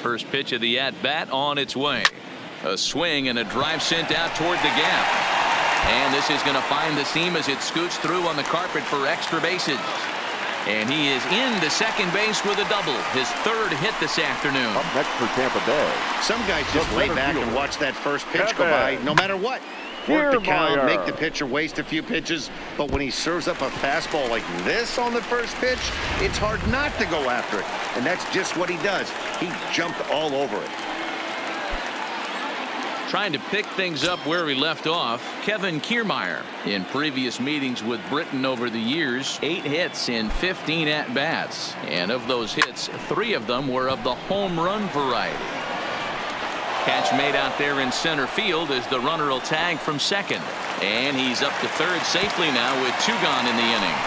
First pitch of the at-bat on its way. A swing and a drive sent out toward the gap. And this is going to find the seam as it scoots through on the carpet for extra bases. And he is into second base with a double. His third hit this afternoon. Up next for Tampa Bay. Some guys just lay back and watch that first pitch go by no matter what. Work the count, make the pitcher waste a few pitches, but when he serves up a fastball like this on the first pitch, it's hard not to go after it. And that's just what he does. He jumped all over it. Trying to pick things up where he left off, Kevin Kiermaier. In previous meetings with Britain over the years, 8 hits in 15 at-bats. And of those hits, 3 of them were of the home run variety. Catch made out there in center field as the runner will tag from second. And he's up to third safely now with 2 gone in the inning.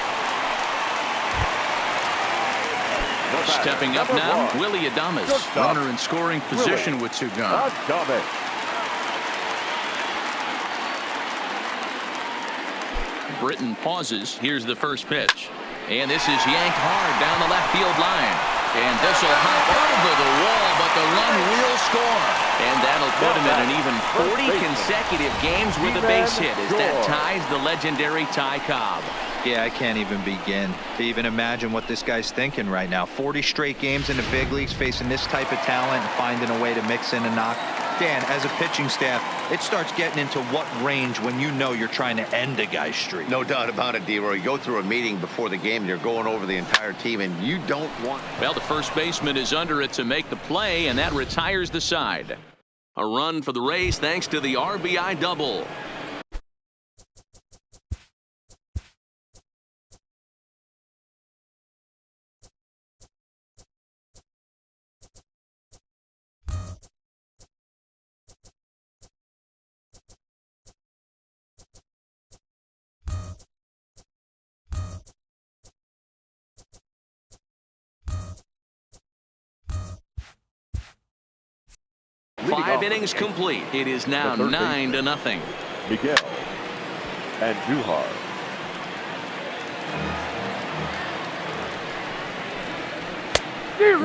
Stepping up now, Willie Adames. Runner in scoring position with 2 gone. Britain pauses. Here's the first pitch. And this is yanked hard down the left field line. And this will hop over the wall, but the run will score. And that'll put him in an even 40 consecutive games with a base hit as that ties the legendary Ty Cobb. Yeah, I can't even begin to even imagine what this guy's thinking right now. 40 straight games in the big leagues facing this type of talent and finding a way to mix in a knock. Dan, as a pitching staff, it starts getting into what range when you know you're trying to end a guy's streak. No doubt about it, D-Roy. You go through a meeting before the game and you're going over the entire team, and you don't want... Well, the first baseman is under it to make the play, and that retires the side. A run for the Rays thanks to the RBI double. Five innings complete. It is now 9-0. Miguel Andujar.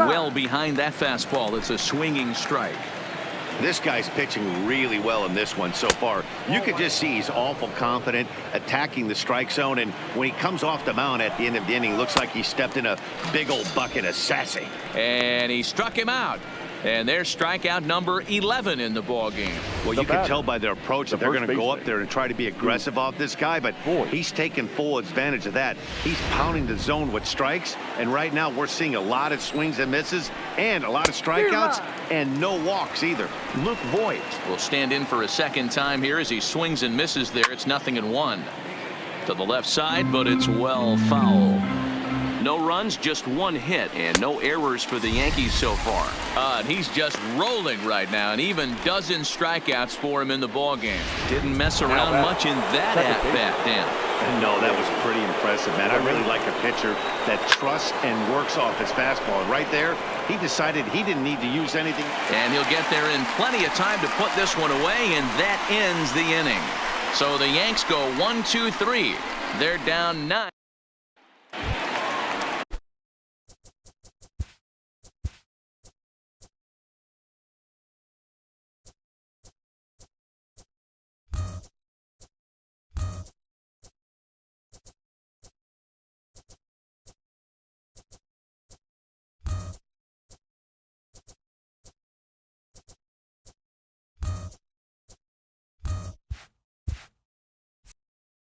Well behind that fastball. It's a swinging strike. This guy's pitching really well in this one so far. You could just see he's awful confident attacking the strike zone, and when he comes off the mound at the end of the inning, looks like he stepped in a big old bucket of sassy. And he struck him out. And there's strikeout number 11 in the ball game. Well, you can tell by their approach that they're going to go up there and try to be aggressive off this guy, but he's taking full advantage of that. He's pounding the zone with strikes, and right now we're seeing a lot of swings and misses and a lot of strikeouts and no walks either. Luke Voigt will stand in for a second time here as he swings and misses there. It's 0-1 to the left side, but it's well foul. No runs, just 1 hit, and no errors for the Yankees so far. And he's just rolling right now, and even dozen strikeouts for him in the ballgame. Didn't mess around much in that at-bat, Dan. No, that was pretty impressive, man. I really like a pitcher that trusts and works off his fastball. And right there, he decided he didn't need to use anything. And he'll get there in plenty of time to put this one away, and that ends the inning. So the Yanks go 1-2-3. They're down 9.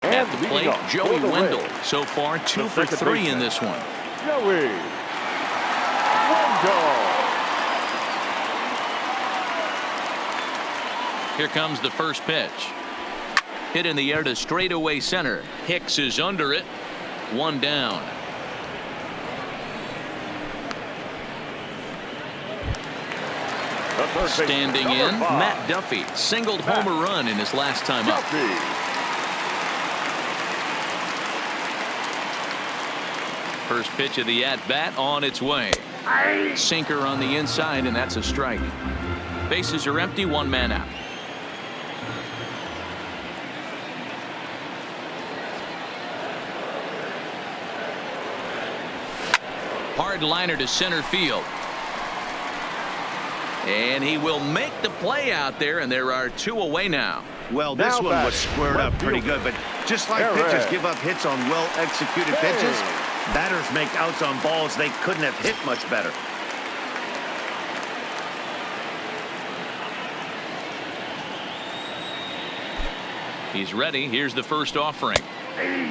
At the plate, Joey Wendell. So far, 2 for 3 in this one. Joey Wendell. Here comes the first pitch. Hit in the air to straightaway center. Hicks is under it. 1 down. Standing in, Matt Duffy singled home a run in his last time up. First pitch of the at-bat on its way. Sinker on the inside, and that's a strike. Bases are empty, 1 man out. Hard liner to center field. And he will make the play out there, and there are 2 away now. Well, this Now one was batting, squared up left pretty fielder. good, but just like Perez. pitchers give up hits on well-executed pitches, batters make outs on balls they couldn't have hit much better. He's ready. Here's the first offering.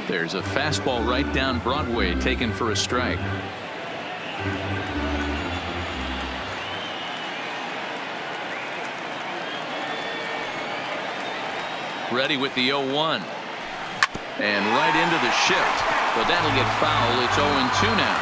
There's a fastball right down Broadway, taken for a strike. Ready with the 0-1. And right into the shift. But that'll get foul. It's 0-2 now.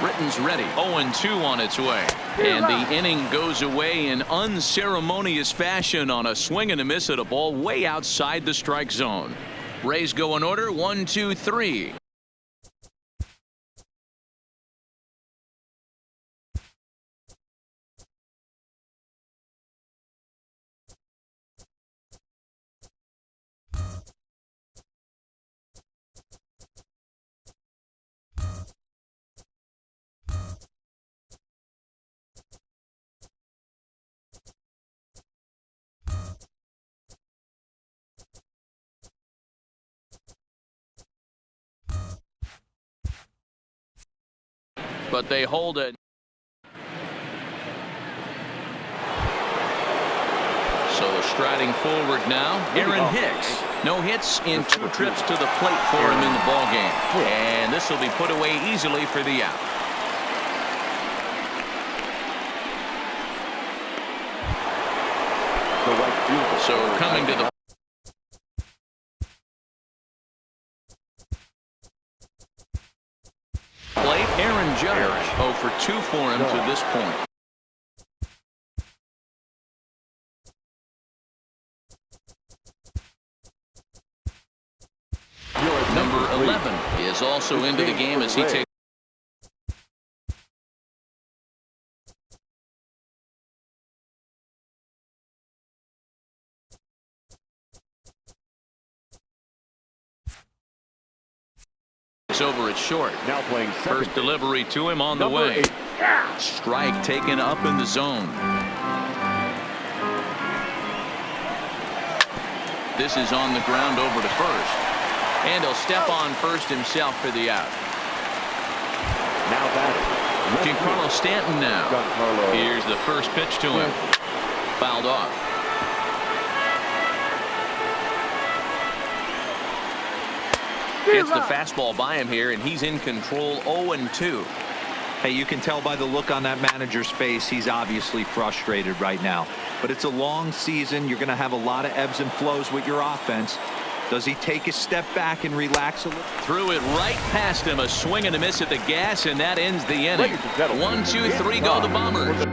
Britton's ready. 0-2 on its way. And the inning goes away in unceremonious fashion on a swing and a miss at a ball way outside the strike zone. Rays go in order. 1, 2, 3. But they hold it. So striding forward now, Aaron Hicks. No hits in 2 trips to the plate for him in the ball game. And this will be put away easily for the out. The right fielder. So coming to the plate, Aaron Judge. 0 for 2 for him to this point. Number 11 is also into the game as he takes. Over at short. Now playing second. First delivery to him on the Number way. 8. Strike taken up in the zone. This is on the ground over to first. And he'll step on first himself for the out. Now batting. Giancarlo Stanton now. Giancarlo. Here's the first pitch to him. Fouled off. Gets the fastball by him here, and he's in control. 0-2. Hey, you can tell by the look on that manager's face, he's obviously frustrated right now. But it's a long season. You're going to have a lot of ebbs and flows with your offense. Does he take a step back and relax a little? Threw it right past him. A swing and a miss at the gas, and that ends the inning. 1, 2, 3 go the Bombers.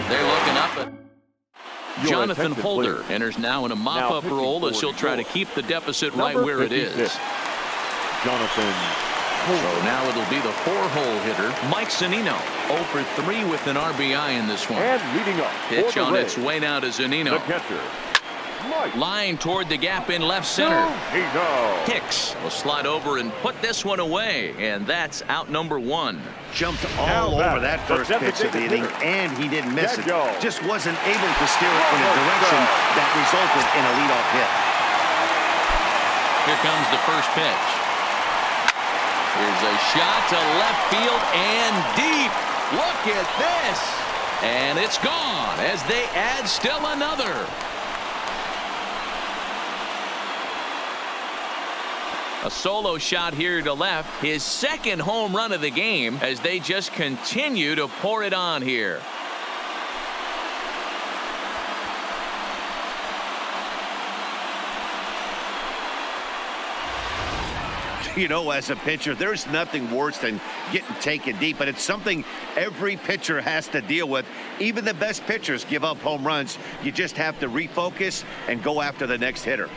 They're looking up at Jonathan Holder. Enters now in a mop-up role as he'll try to keep the deficit right where it is. Jonathan Holder. So now it'll be the 4-hole hitter, Mike Zunino. 0 for 3 with an RBI in this one. And leading up. Pitch on its way now to Zunino. The catcher. Mike. Line toward the gap in left center. Hicks will slide over and put this one away, and that's out number 1. Jumped all over that first pitch of the inning, and he didn't miss it. Just wasn't able to steer it in a direction that resulted in a leadoff hit. Here comes the first pitch. Here's a shot to left field and deep. Look at this. And it's gone as they add still another. A solo shot here to left. His second home run of the game as they just continue to pour it on here. You know, as a pitcher, there's nothing worse than getting taken deep, but it's something every pitcher has to deal with. Even the best pitchers give up home runs. You just have to refocus and go after the next hitter.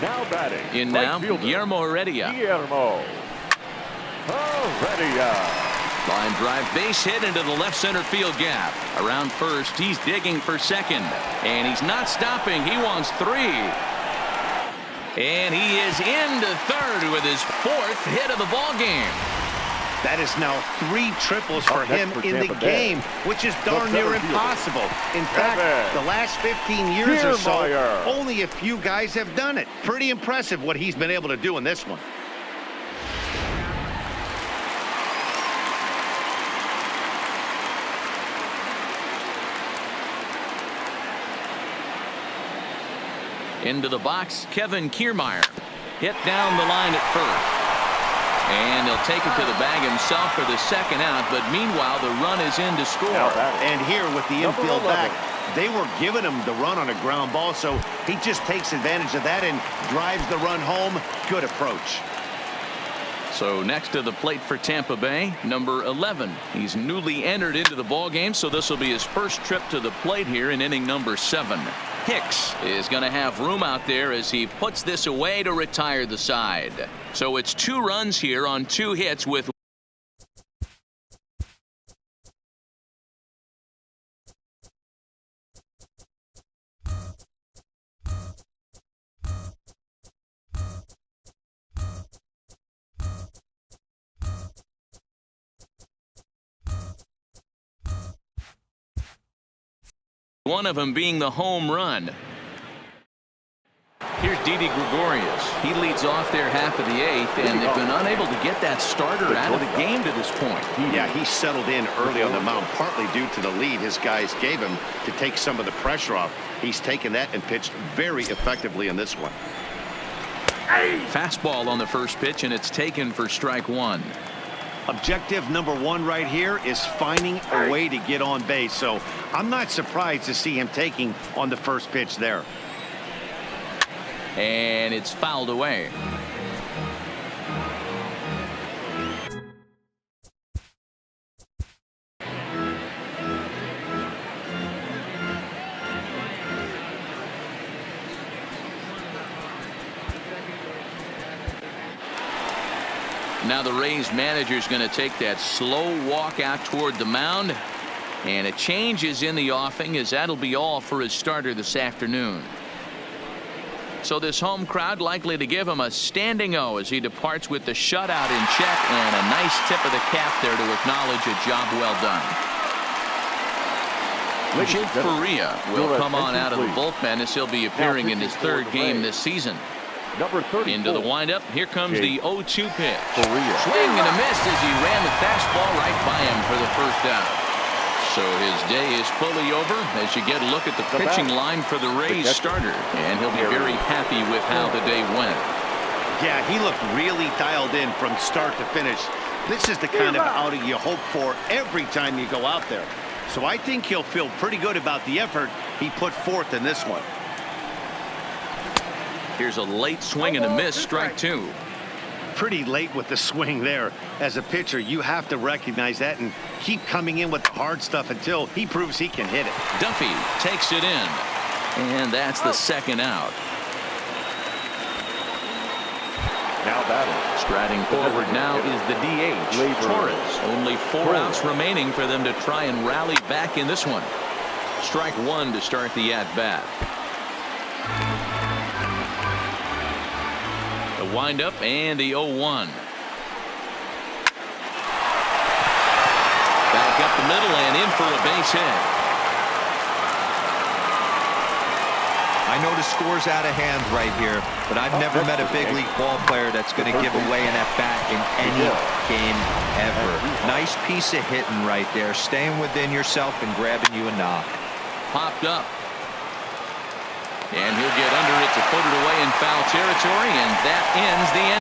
Now batting. In right now, fielder, Guillermo Heredia. Guillermo Heredia. Line drive, base hit into the left center field gap. Around first, he's digging for second. And he's not stopping. He wants 3. And he is into third with his 4th hit of the ball game. That is now 3 triples for him in the game, which is darn near impossible. In fact, the last 15 years or so, only a few guys have done it. Pretty impressive what he's been able to do in this one. Into the box, Kevin Kiermaier. Hit down the line at first. And he'll take it to the bag himself for the second out, but meanwhile the run is in to score. And here with the infield back, they were giving him the run on a ground ball, so he just takes advantage of that and drives the run home. Good approach. So next to the plate for Tampa Bay, number 11. He's newly entered into the ball game, so this will be his first trip to the plate here in inning number 7. Hicks is going to have room out there as he puts this away to retire the side. So it's 2 runs here on 2 hits with one of them being the home run. Here's Didi Gregorius. He leads off their half of the 8th, and they've been unable to get that starter out of the game to this point. Yeah, he settled in early on the mound, partly due to the lead his guys gave him to take some of the pressure off. He's taken that and pitched very effectively in this one. Fastball on the first pitch, and it's taken for strike 1. Objective number 1 right here is finding a way to get on base. So I'm not surprised to see him taking on the first pitch there. And it's fouled away. Now the Rays manager is going to take that slow walk out toward the mound, and a change is in the offing as that'll be all for his starter this afternoon. So this home crowd likely to give him a standing O as he departs with the shutout in check, and a nice tip of the cap there to acknowledge a job well done. Jake Faria will come on out of the bullpen as he'll be appearing in his 3rd game this season. Number 34. Into the windup. Here comes the 0-2 pitch. Swing and a miss as he ran the fastball right by him for the first out. So his day is fully over as you get a look at the pitching line for the Rays starter, and he'll be very happy with how the day went. Yeah, he looked really dialed in from start to finish. This is the kind of outing you hope for every time you go out there. So I think he'll feel pretty good about the effort he put forth in this one. Here's a late swing and a miss, strike 2. Pretty late with the swing there. As a pitcher, you have to recognize that and keep coming in with the hard stuff until he proves he can hit it. Duffy takes it in, and that's the second out. Now batting. Striding forward now is the DH, Torres. Only 4 outs remaining for them to try and rally back in this one. Strike 1 to start the at-bat. The windup and the 0-1. Back up the middle and in for a base hit. I know the score's out of hand right here, but I've never met a big league ball player that's going to give away an at-bat in any game ever. Nice piece of hitting right there, staying within yourself and grabbing you a knock. Popped up. And he'll get under it to put it away in foul territory, and that ends the inning.